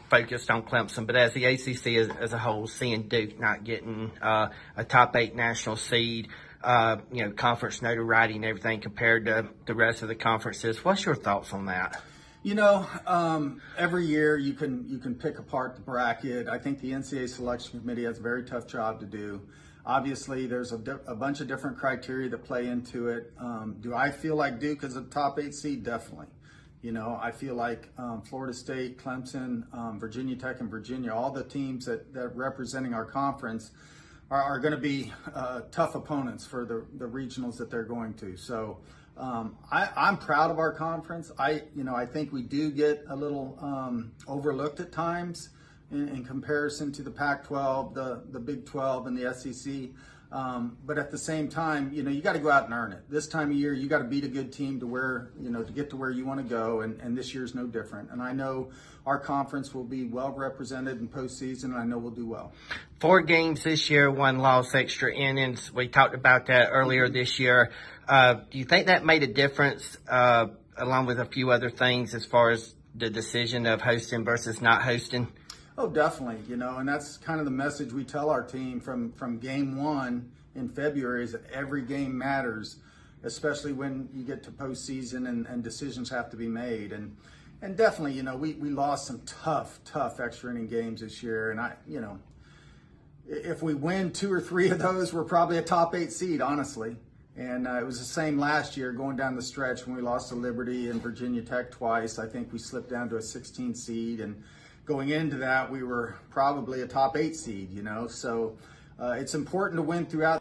focused on Clemson, but as the ACC as a whole, seeing Duke not getting a top 8 national seed, conference notoriety and everything compared to the rest of the conferences, what's your thoughts on that? Every year you can pick apart the bracket. I think the NCAA selection committee has a very tough job to do. Obviously, there's a bunch of different criteria that play into it. Do I feel like Duke is a top 8 seed? Definitely. I feel like Florida State, Clemson, Virginia Tech, and Virginia, all the teams that representing our conference are going to be tough opponents for the regionals that they're going to. So I'm proud of our conference. I think we do get a little overlooked at times in comparison to the Pac-12, the Big 12, and the SEC. But at the same time, you got to go out and earn it. This time of year, you got to beat a good team to get to where you want to go. And this year's no different. And I know our conference will be well represented in postseason, and I know we'll do well. 4 games this year, 1 loss, extra innings. We talked about that earlier this year. Do you think that made a difference, along with a few other things, as far as the decision of hosting versus not hosting? Oh, definitely, and that's kind of the message we tell our team from game 1 in February, is that every game matters, especially when you get to postseason and decisions have to be made. And definitely, we lost some tough extra inning games this year. And if we win 2 or 3 of those, we're probably a top 8 seed, honestly. And it was the same last year going down the stretch when we lost to Liberty and Virginia Tech twice. I think we slipped down to a 16 seed, and going into that, we were probably a top 8 seed, So it's important to win throughout